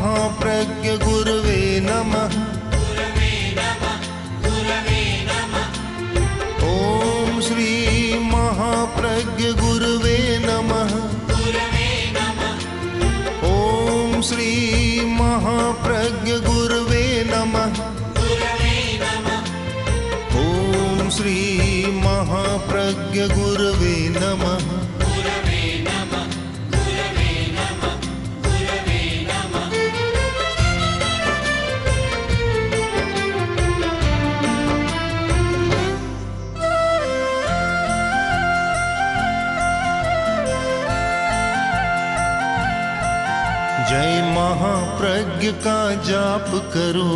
महाप्रज्ञ गुरवे नमः। ओम श्री महाप्रज्ञ गुरवे नमः। ओम श्री महाप्रज्ञ गुरवे नमः। ओम श्री महाप्रज्ञ गुरवे नमः। जय महाप्रज्ञ का जाप करो।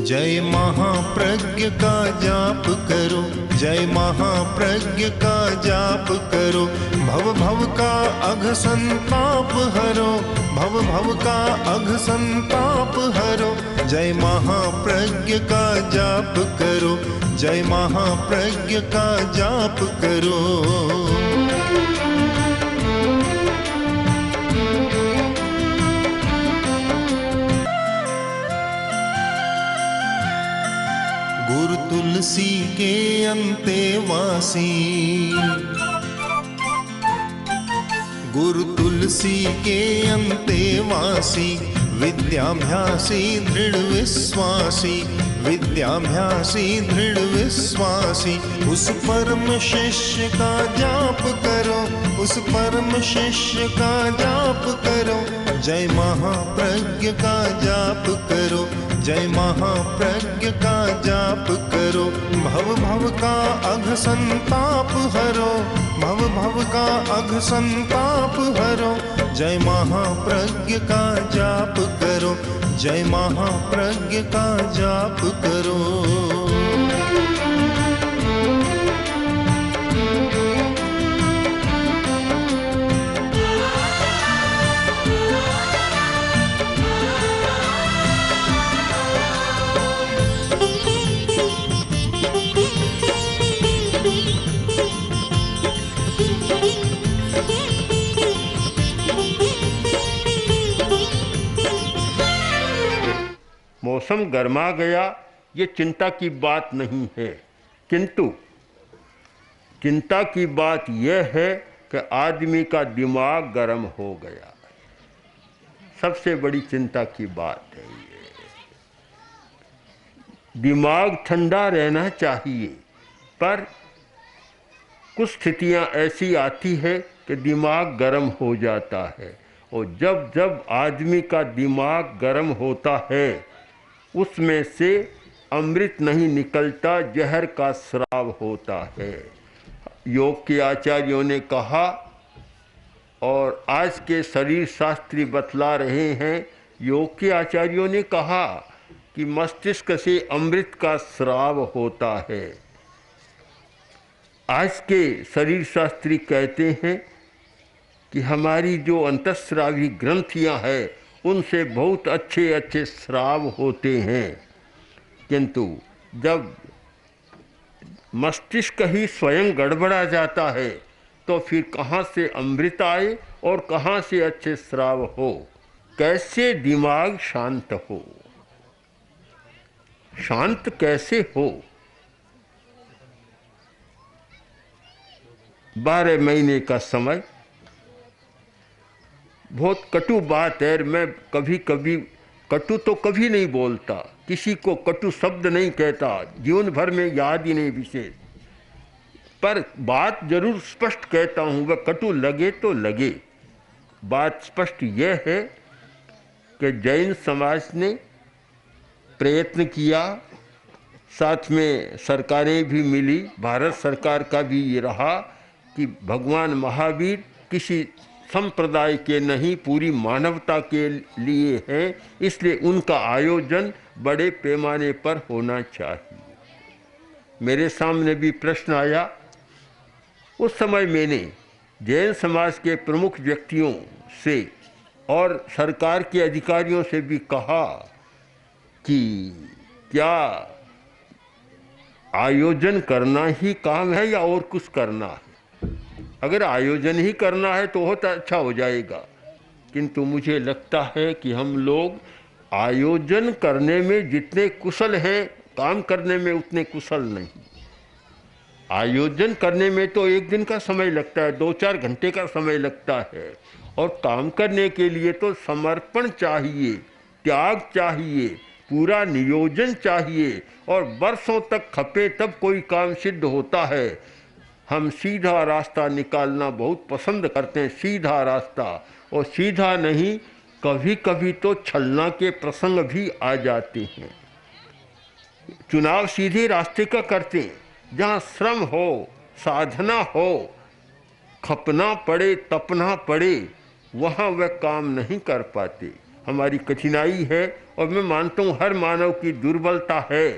जय महाप्रज्ञ का जाप करो। जय महाप्रज्ञ का जाप करो। भव भव का अघ संताप हरो। भव भव का अघ संताप हरो। जय महाप्रज्ञ का जाप करो। जय महाप्रज्ञ का जाप करो। गुरु तुलसी के अंतेवासी। गुरु तुलसी के अंतेवासी। विद्याभ्यासी दृढ़ विश्वासी। विद्याभ्यासी दृढ़ विश्वासी। उस परम शिष्य का जाप करो। उस परम शिष्य का जाप करो। जय महाप्रज्ञ का जाप करो। जय महाप्रज्ञ का जाप करो। भव भव का अघ संताप हरो। भव भव का अघ संताप हरो। जय महाप्रज्ञ का जाप करो। जय महाप्रज्ञ का जाप करो। मौसम गर्मा गया, ये चिंता की बात नहीं है, किंतु चिंता की बात यह है कि आदमी का दिमाग गर्म हो गया। सबसे बड़ी चिंता की बात है ये। दिमाग ठंडा रहना चाहिए, पर कुछ स्थितियां ऐसी आती है कि दिमाग गर्म हो जाता है, और जब जब आदमी का दिमाग गर्म होता है उसमें से अमृत नहीं निकलता, जहर का स्राव होता है। योग के आचार्यों ने कहा और आज के शरीर शास्त्री बतला रहे हैं, योग के आचार्यों ने कहा कि मस्तिष्क से अमृत का स्राव होता है। आज के शरीर शास्त्री कहते हैं कि हमारी जो अंतःस्रावी ग्रंथियां हैं उनसे बहुत अच्छे अच्छे स्राव होते हैं, किंतु जब मस्तिष्क ही स्वयं गड़बड़ा जाता है तो फिर कहाँ से अमृत आए और कहाँ से अच्छे स्राव हो। कैसे दिमाग शांत हो, शांत कैसे हो। 12 महीने का समय, बहुत कटु बात है। मैं कभी कभी कटु तो कभी नहीं बोलता, किसी को कटु शब्द नहीं कहता, जीवन भर में याद ही नहीं विशेष, पर बात जरूर स्पष्ट कहता हूँ, वह कटु लगे तो लगे। बात स्पष्ट यह है कि जैन समाज ने प्रयत्न किया, साथ में सरकारें भी मिली, भारत सरकार का भी ये रहा कि भगवान महावीर किसी संप्रदाय के नहीं, पूरी मानवता के लिए हैं, इसलिए उनका आयोजन बड़े पैमाने पर होना चाहिए। मेरे सामने भी प्रश्न आया, उस समय मैंने जैन समाज के प्रमुख व्यक्तियों से और सरकार के अधिकारियों से भी कहा कि क्या आयोजन करना ही काम है या और कुछ करना है। अगर आयोजन ही करना है तो बहुत अच्छा हो जाएगा, किंतु मुझे लगता है कि हम लोग आयोजन करने में जितने कुशल हैं, काम करने में उतने कुशल नहीं। आयोजन करने में तो एक दिन का समय लगता है, 2-4 घंटे का समय लगता है, और काम करने के लिए तो समर्पण चाहिए, त्याग चाहिए, पूरा नियोजन चाहिए, और वर्षों तक खपे तब कोई काम सिद्ध होता है। हम सीधा रास्ता निकालना बहुत पसंद करते हैं, सीधा रास्ता, और सीधा नहीं, कभी कभी तो छलना के प्रसंग भी आ जाते हैं। चुनाव सीधे रास्ते का करते हैं, जहाँ श्रम हो, साधना हो, खपना पड़े, तपना पड़े, वहाँ वह काम नहीं कर पाते। हमारी कठिनाई है, और मैं मानता हूँ हर मानव की दुर्बलता है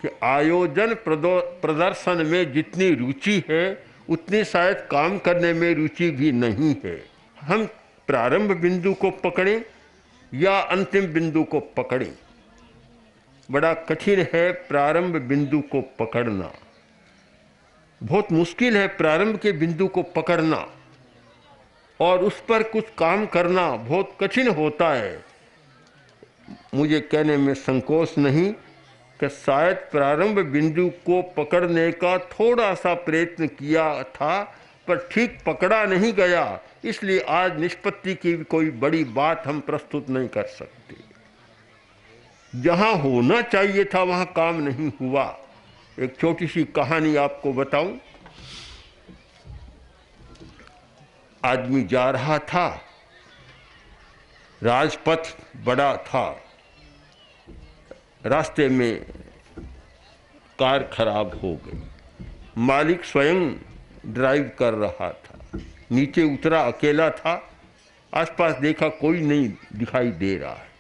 कि आयोजन प्रदर्शन में जितनी रुचि है उतनी शायद काम करने में रुचि भी नहीं है। हम प्रारंभ बिंदु को पकड़ें या अंतिम बिंदु को पकड़ें, बड़ा कठिन है प्रारंभ बिंदु को पकड़ना। बहुत मुश्किल है प्रारंभ के बिंदु को पकड़ना, और उस पर कुछ काम करना बहुत कठिन होता है। मुझे कहने में संकोच नहीं कि शायद प्रारंभ बिंदु को पकड़ने का थोड़ा सा प्रयत्न किया था, पर ठीक पकड़ा नहीं गया, इसलिए आज निष्पत्ति की कोई बड़ी बात हम प्रस्तुत नहीं कर सकते। जहाँ होना चाहिए था वहाँ काम नहीं हुआ। एक छोटी सी कहानी आपको बताऊं। आदमी जा रहा था, राजपथ बड़ा था, रास्ते में कार खराब हो गई। मालिक स्वयं ड्राइव कर रहा था, नीचे उतरा, अकेला था, आसपास देखा कोई नहीं दिखाई दे रहा है।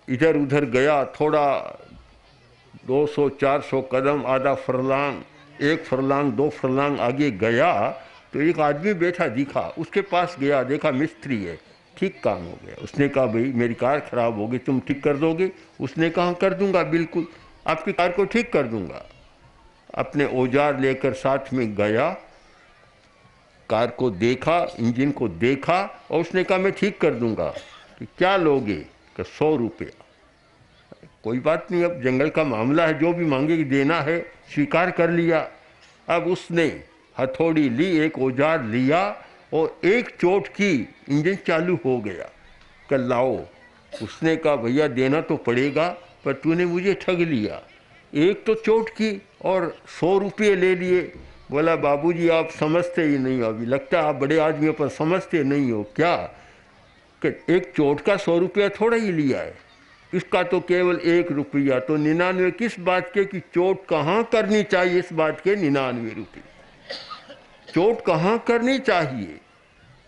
इधर उधर गया, थोड़ा 200-400 कदम, आधा फरलांग, 1 फरलांग, 2 फरलांग आगे गया तो एक आदमी बैठा दिखा। उसके पास गया, देखा मिस्त्री है, ठीक काम हो गया। उसने कहा भाई मेरी कार खराब हो गई, तुम ठीक कर दोगे? उसने कहा कर दूंगा, बिल्कुल आपकी कार को ठीक कर दूंगा। अपने औजार लेकर साथ में गया, कार को देखा, इंजन को देखा, और उसने कहा मैं ठीक कर दूंगा। कि क्या लोगे? कि 100 रुपया। कोई बात नहीं, अब जंगल का मामला है, जो भी मांगे देना है, स्वीकार कर लिया। अब उसने हथौड़ी ली, एक औजार लिया, और एक चोट की इंजन चालू हो गया। कि लाओ। उसने कहा भैया देना तो पड़ेगा, पर तूने मुझे ठग लिया, एक तो चोट की और 100 रुपये ले लिए। बोला बाबूजी आप समझते ही नहीं हो, अभी लगता है आप बड़े आदमियों पर समझते नहीं हो क्या, कि एक चोट का 100 रुपया थोड़ा ही लिया है, इसका तो केवल 1 रुपया। तो 99 किस बात के कि चोट कहाँ करनी चाहिए, इस बात के 99 रुपये। चोट कहाँ करनी चाहिए?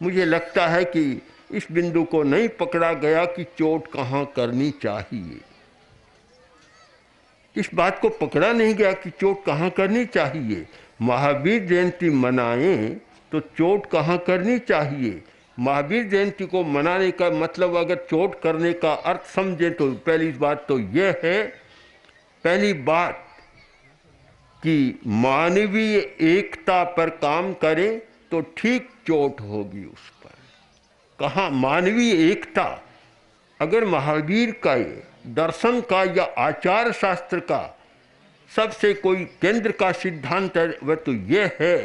मुझे लगता है कि इस बिंदु को नहीं पकड़ा गया कि चोट कहाँ करनी चाहिए। इस बात को पकड़ा नहीं गया कि चोट कहाँ करनी चाहिए। महावीर जयंती मनाएं तो चोट कहाँ करनी चाहिए। महावीर जयंती को मनाने का मतलब अगर चोट करने का अर्थ समझे तो पहली बात तो यह है, पहली बात कि मानवीय एकता पर काम करें तो ठीक चोट होगी उस पर। कहाँ मानवीय एकता? अगर महावीर का दर्शन का या आचार शास्त्र का सबसे कोई केंद्र का सिद्धांत है वह तो यह है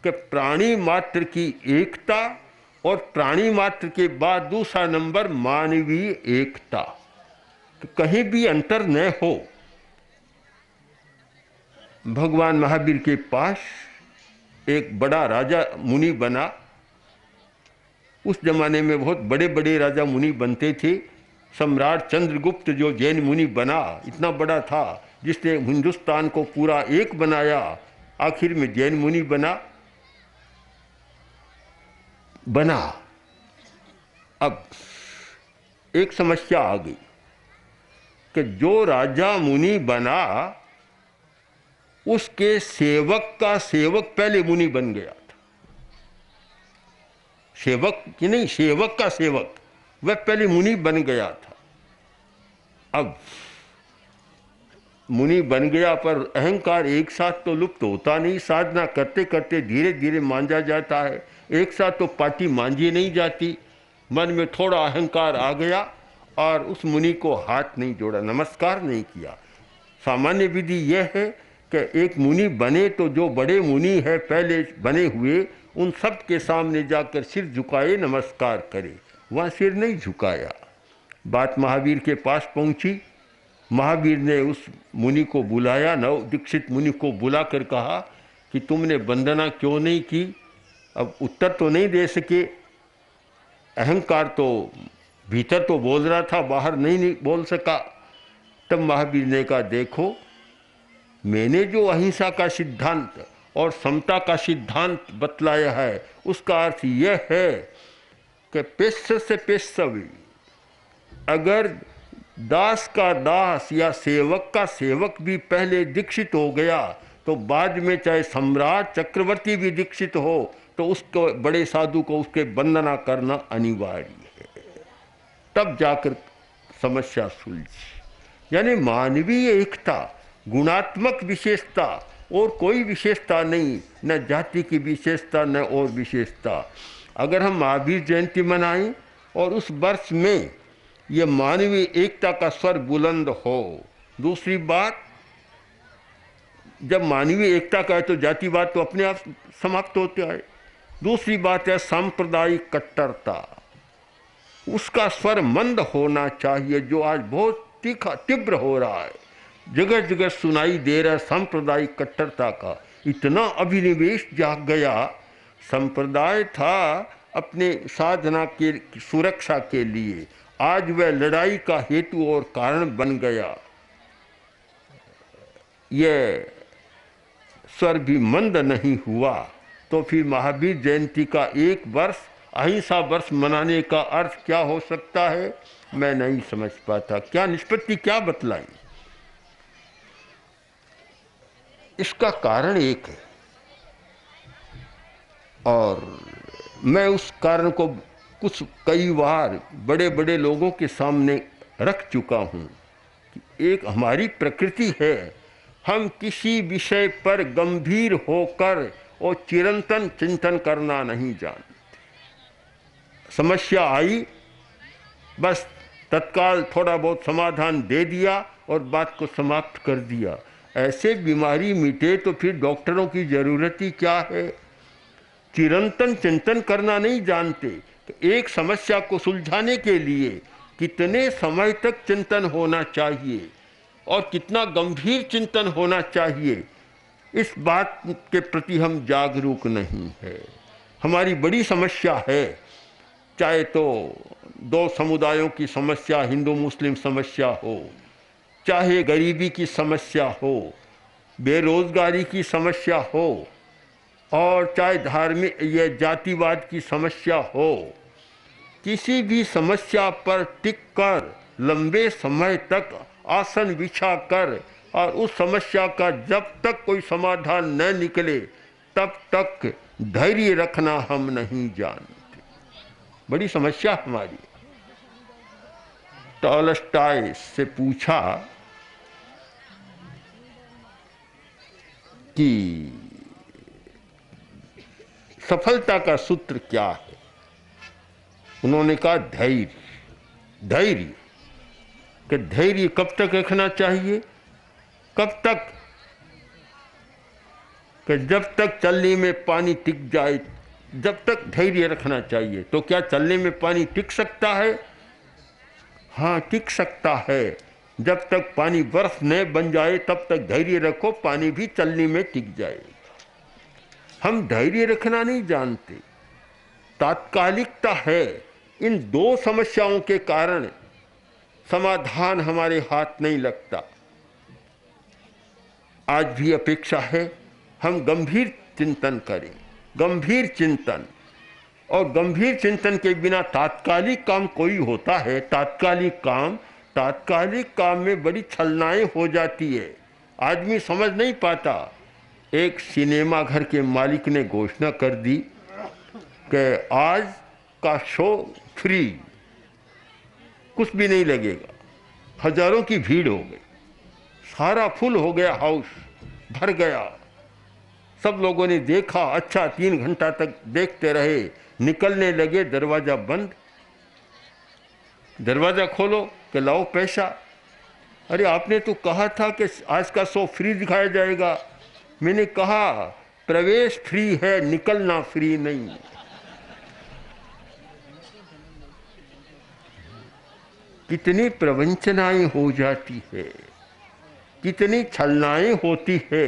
कि प्राणी मात्र की एकता, और प्राणी मात्र के बाद दूसरा नंबर मानवीय एकता, तो कहीं भी अंतर न हो। भगवान महावीर के पास एक बड़ा राजा मुनि बना। उस जमाने में बहुत बड़े बड़े राजा मुनि बनते थे। सम्राट चंद्रगुप्त जो जैन मुनि बना, इतना बड़ा था जिसने हिंदुस्तान को पूरा एक बनाया, आखिर में जैन मुनि बना। अब एक समस्या आ गई कि जो राजा मुनि बना उसके सेवक का सेवक पहले मुनि बन गया था। सेवक कि नहीं, सेवक का सेवक वह पहले मुनि बन गया था। अब मुनि बन गया, पर अहंकार एक साथ तो लुप्त होता नहीं। साधना करते करते धीरे धीरे मांझा जाता है। एक साथ तो पाटी मांझी नहीं जाती। मन में थोड़ा अहंकार आ गया और उस मुनि को हाथ नहीं जोड़ा, नमस्कार नहीं किया। सामान्य विधि यह है कि एक मुनि बने तो जो बड़े मुनि है पहले बने हुए, उन सब के सामने जाकर सिर झुकाए, नमस्कार करे। वहाँ सिर नहीं झुकाया। बात महावीर के पास पहुँची। महावीर ने उस मुनि को बुलाया, नव दीक्षित मुनि को बुलाकर कहा कि तुमने वंदना क्यों नहीं की। अब उत्तर तो नहीं दे सके, अहंकार तो भीतर तो बोल रहा था, बाहर नहीं बोल सका। तब महावीर ने कहा, देखो मैंने जो अहिंसा का सिद्धांत और समता का सिद्धांत बतलाया है, उसका अर्थ यह है कि पेश से पेशवी, अगर दास का दास या सेवक का सेवक भी पहले दीक्षित हो गया तो बाद में चाहे सम्राट चक्रवर्ती भी दीक्षित हो तो उसको, बड़े साधु को उसके वंदना करना अनिवार्य है। तब जाकर समस्या सुलझी। यानी मानवीय एकता, गुणात्मक विशेषता और कोई विशेषता नहीं, न जाति की विशेषता न और विशेषता। अगर हम महावीर जयंती मनाएं और उस वर्ष में ये मानवीय एकता का स्वर बुलंद हो। दूसरी बात, जब मानवीय एकता का है तो जातिवाद तो अपने आप समाप्त होते आए। दूसरी बात है सांप्रदायिक कट्टरता, उसका स्वर मंद होना चाहिए, जो आज बहुत तीखा तीव्र हो रहा है, जगह जगह सुनाई दे रहा है। सांप्रदायिक कट्टरता का इतना अभिनिवेश जाग गया। संप्रदाय था अपने साधना के सुरक्षा के लिए, आज वह लड़ाई का हेतु और कारण बन गया। यह स्वर भी मंद नहीं हुआ तो फिर महावीर जयंती का एक वर्ष, अहिंसा वर्ष मनाने का अर्थ क्या हो सकता है, मैं नहीं समझ पाता। क्या निष्पत्ति क्या बतलाई। इसका कारण एक है और मैं उस कारण को कई बार बड़े बड़े लोगों के सामने रख चुका हूँ कि एक हमारी प्रकृति है, हम किसी विषय पर गंभीर होकर और चिरंतन चिंतन करना नहीं जानते। समस्या आई, बस तत्काल थोड़ा बहुत समाधान दे दिया और बात को समाप्त कर दिया। ऐसे बीमारी मिटे तो फिर डॉक्टरों की ज़रूरत ही क्या है। चिरंतन चिंतन करना नहीं जानते। तो एक समस्या को सुलझाने के लिए कितने समय तक चिंतन होना चाहिए और कितना गंभीर चिंतन होना चाहिए, इस बात के प्रति हम जागरूक नहीं है। हमारी बड़ी समस्या है, चाहे तो दो समुदायों की समस्या, हिंदू मुस्लिम समस्या हो, चाहे गरीबी की समस्या हो, बेरोजगारी की समस्या हो, और चाहे धार्मिक या जातिवाद की समस्या हो। किसी भी समस्या पर टिककर लंबे समय तक आसन बिछाकर और उस समस्या का जब तक कोई समाधान न निकले तब तक धैर्य रखना हम नहीं जानते। बड़ी समस्या हमारी। टॉलस्टॉय से पूछा कि सफलता का सूत्र क्या है। उन्होंने कहा धैर्य। धैर्य कि धैर्य कब तक रखना चाहिए, कब तक कि जब तक चलने में पानी टिक जाए, जब तक धैर्य रखना चाहिए। तो क्या चलने में पानी टिक सकता है? हाँ, टिक सकता है। जब तक पानी बर्फ न बन जाए तब तक धैर्य रखो, पानी भी चलने में टिक जाए। हम धैर्य रखना नहीं जानते, तात्कालिकता है। इन दो समस्याओं के कारण समाधान हमारे हाथ नहीं लगता। आज भी अपेक्षा है हम गंभीर चिंतन करें, गंभीर चिंतन। और गंभीर चिंतन के बिना तात्कालिक काम कोई होता है? तात्कालिक काम में बड़ी छलनाएं हो जाती है, आदमी समझ नहीं पाता। एक सिनेमा घर के मालिक ने घोषणा कर दी कि आज का शो फ्री, कुछ भी नहीं लगेगा। हजारों की भीड़ हो गई। सारा फुल हो गया, हाउस भर गया। सब लोगों ने देखा, अच्छा 3 घंटा तक देखते रहे, निकलने लगे, दरवाज़ा बंद। दरवाज़ा खोलो कि लाओ पैसा। अरे आपने तो कहा था कि आज का शो फ्री दिखाया जाएगा। मैंने कहा प्रवेश फ्री है, निकलना फ्री नहीं। कितनी प्रवंचनाएं हो जाती है, कितनी छलनाएं होती है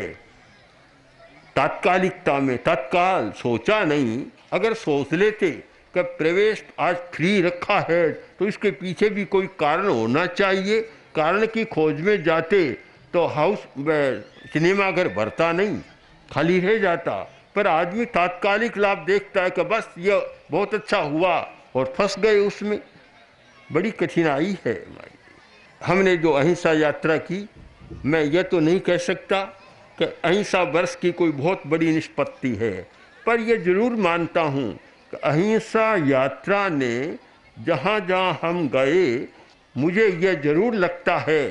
तात्कालिकता में। तत्काल सोचा नहीं, अगर सोच लेते कि प्रवेश आज फ्री रखा है तो इसके पीछे भी कोई कारण होना चाहिए, कारण की खोज में जाते तो हाउस सिनेमा घर भरता नहीं, खाली रह जाता। पर आदमी तात्कालिक लाभ देखता है कि बस ये बहुत अच्छा हुआ और फंस गए उसमें। बड़ी कठिनाई है हमारी। हमने जो अहिंसा यात्रा की, मैं ये तो नहीं कह सकता कि अहिंसा वर्ष की कोई बहुत बड़ी निष्पत्ति है, पर यह जरूर मानता हूँ कि अहिंसा यात्रा ने जहाँ जहाँ हम गए, मुझे यह जरूर लगता है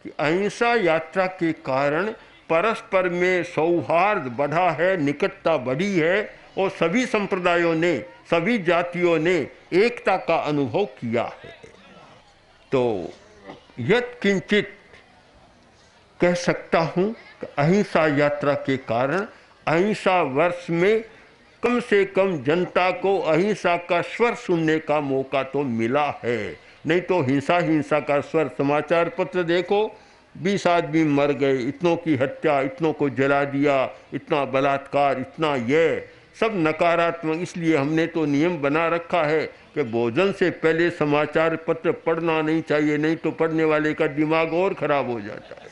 कि अहिंसा यात्रा के कारण परस्पर में सौहार्द बढ़ा है, निकटता बढ़ी है और सभी संप्रदायों ने, सभी जातियों ने एकता का अनुभव किया है। तो यत् किंचित कह सकता हूँ कि अहिंसा यात्रा के कारण अहिंसा वर्ष में कम से कम जनता को अहिंसा का स्वर सुनने का मौका तो मिला है। नहीं तो हिंसा हिंसा का स्वर, समाचार पत्र देखो, 20 आदमी मर गए, इतनों की हत्या, इतनों को जला दिया, इतना बलात्कार, इतना ये सब नकारात्मक। इसलिए हमने तो नियम बना रखा है कि भोजन से पहले समाचार पत्र पढ़ना नहीं चाहिए, नहीं तो पढ़ने वाले का दिमाग और ख़राब हो जाता है।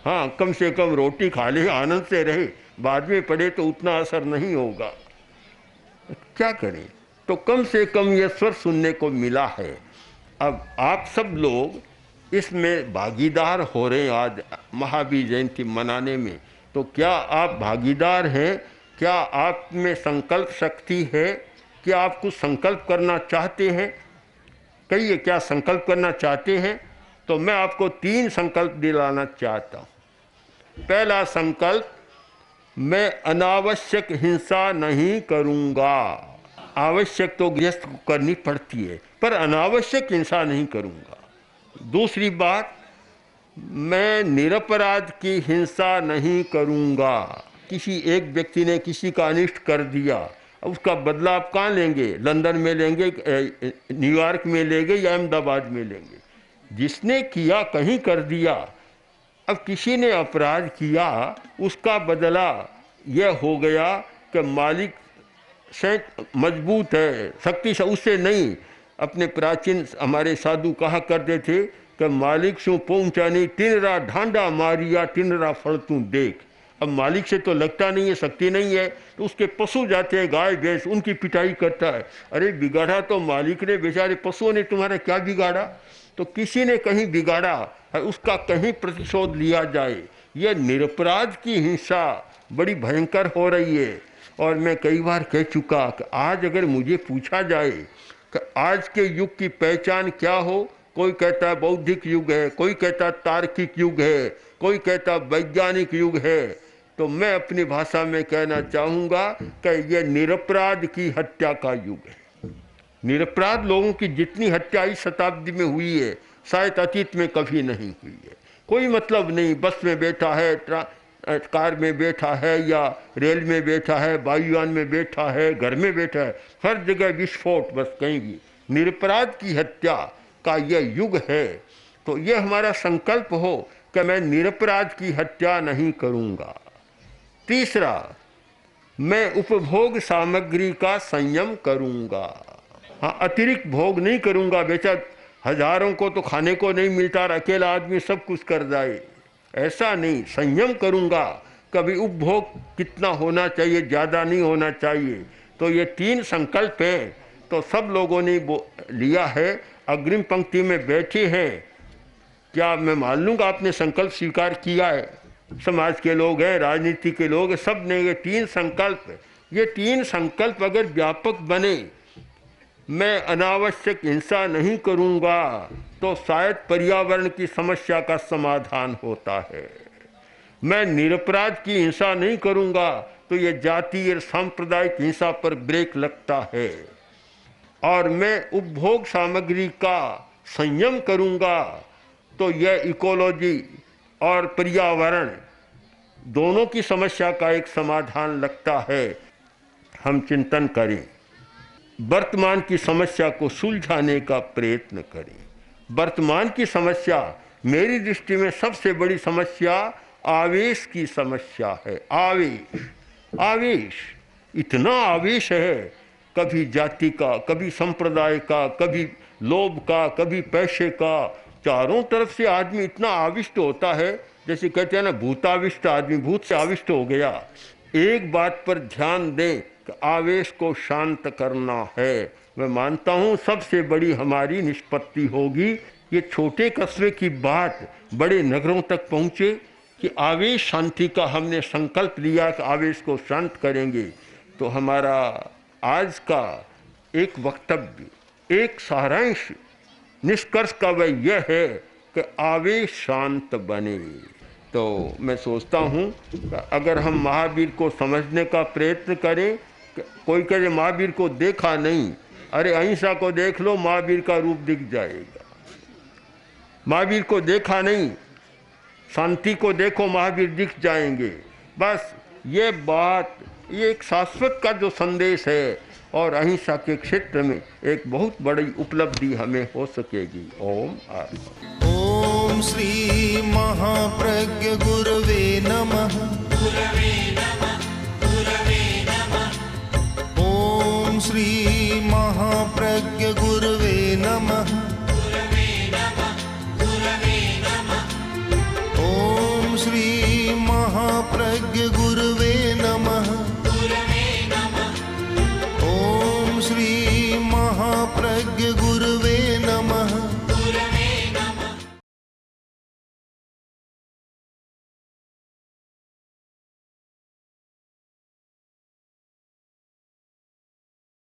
हाँ, कम से कम रोटी खा ले, आनंद से रहे, बाद में पढ़े तो उतना असर नहीं होगा। क्या करें, तो कम से कम ये स्वर सुनने को मिला है। अब आप सब लोग इसमें भागीदार हो रहे हैं आज महावीर जयंती मनाने में, तो क्या आप भागीदार हैं? क्या आप में संकल्प शक्ति है? क्या आप कुछ संकल्प करना चाहते हैं? कहिए, क्या संकल्प करना चाहते हैं? तो मैं आपको 3 संकल्प दिलाना चाहता हूँ। पहला संकल्प, मैं अनावश्यक हिंसा नहीं करूँगा। आवश्यक तो गृहस्थ को करनी पड़ती है, पर अनावश्यक हिंसा नहीं करूँगा। दूसरी बात, मैं निरपराध की हिंसा नहीं करूँगा। किसी एक व्यक्ति ने किसी का अनिष्ट कर दिया, उसका बदला आप कहाँ लेंगे? लंदन में लेंगे, न्यूयॉर्क में लेंगे या अहमदाबाद में लेंगे? जिसने किया कहीं कर दिया। अब किसी ने अपराध किया, उसका बदला यह हो गया कि मालिक से मजबूत है, शक्तिशाली, उससे नहीं। अपने प्राचीन हमारे साधु कहा करते थे कि मालिक शू पहुँचानी तिनरा ढांडा मारिया तिनरा फल तू देख। अब मालिक से तो लगता नहीं है, शक्ति नहीं है, तो उसके पशु जाते हैं, गाय भैंस, उनकी पिटाई करता है। अरे बिगाड़ा तो मालिक ने, बेचारे पशुओं ने तुम्हारा क्या बिगाड़ा? तो किसी ने कहीं बिगाड़ा है, उसका कहीं प्रतिशोध लिया जाए। यह निरपराध की हिंसा बड़ी भयंकर हो रही है। और मैं कई बार कह चुका कि आज अगर मुझे पूछा जाए कि आज के युग की पहचान क्या हो, कोई कहता है बौद्धिक युग है, कोई कहता है तार्किक युग है, कोई कहता है वैज्ञानिक युग है, तो मैं अपनी भाषा में कहना चाहूँगा कि यह निरपराध की हत्या का युग है। निरपराध लोगों की जितनी हत्या इस शताब्दी में हुई है, शायद अतीत में कभी नहीं हुई है। कोई मतलब नहीं, बस में बैठा है, कार में बैठा है या रेल में बैठा है, वायुयान में बैठा है, घर में बैठा है, हर जगह विस्फोट, बस कहीं भी। निरपराध की हत्या का यह युग है। तो यह हमारा संकल्प हो कि मैं निरपराध की हत्या नहीं करूँगा। तीसरा, मैं उपभोग सामग्री का संयम करूँगा। हाँ, अतिरिक्त भोग नहीं करूँगा। बेचा हजारों को तो खाने को नहीं मिलता और अकेला आदमी सब कुछ कर जाए, ऐसा नहीं। संयम करूँगा। कभी उपभोग कितना होना चाहिए, ज़्यादा नहीं होना चाहिए। तो ये 3 संकल्प हैं, तो सब लोगों ने लिया है। अग्रिम पंक्ति में बैठे हैं, क्या मैं मान लूँगा आपने संकल्प स्वीकार किया है? समाज के लोग हैं, राजनीति के लोग हैं, सब ने ये 3 संकल्प, ये 3 संकल्प अगर व्यापक बने, मैं अनावश्यक हिंसा नहीं करूँगा, तो शायद पर्यावरण की समस्या का समाधान होता है। मैं निरपराध की हिंसा नहीं करूंगा तो ये जातीय और सांप्रदायिक हिंसा पर ब्रेक लगता है। और मैं उपभोग सामग्री का संयम करूंगा तो यह इकोलॉजी और पर्यावरण दोनों की समस्या का एक समाधान लगता है। हम चिंतन करें, वर्तमान की समस्या को सुलझाने का प्रयत्न करें। वर्तमान की समस्या मेरी दृष्टि में सबसे बड़ी समस्या आवेश की समस्या है। आवेश, इतना आवेश है, कभी जाति का, कभी संप्रदाय का, कभी लोभ का, कभी पैसे का। चारों तरफ से आदमी इतना आविष्ट होता है, जैसे कहते हैं ना, भूताविष्ट आदमी, भूत से आविष्ट हो गया। एक बात पर ध्यान दें कि आवेश को शांत करना है। मैं मानता हूँ सबसे बड़ी हमारी निष्पत्ति होगी ये छोटे कस्बे की बात बड़े नगरों तक पहुँचे कि आवेश शांति का हमने संकल्प लिया कि आवेश को शांत करेंगे। तो हमारा आज का एक वक्तव्य, एक सारांश, निष्कर्ष का वह यह है कि आवेश शांत बने। तो मैं सोचता हूँ अगर हम महावीर को समझने का प्रयत्न करें, कोई कहे महावीर को देखा नहीं, अरे अहिंसा को देख लो, महावीर का रूप दिख जाएगा। महावीर को देखा नहीं, शांति को देखो, महावीर दिख जाएंगे। बस ये बात, ये एक शाश्वत का जो संदेश है और अहिंसा के क्षेत्र में एक बहुत बड़ी उपलब्धि हमें हो सकेगी। ओम आत्मा। ओम श्री महाप्रज्ञ गुरवे नमः।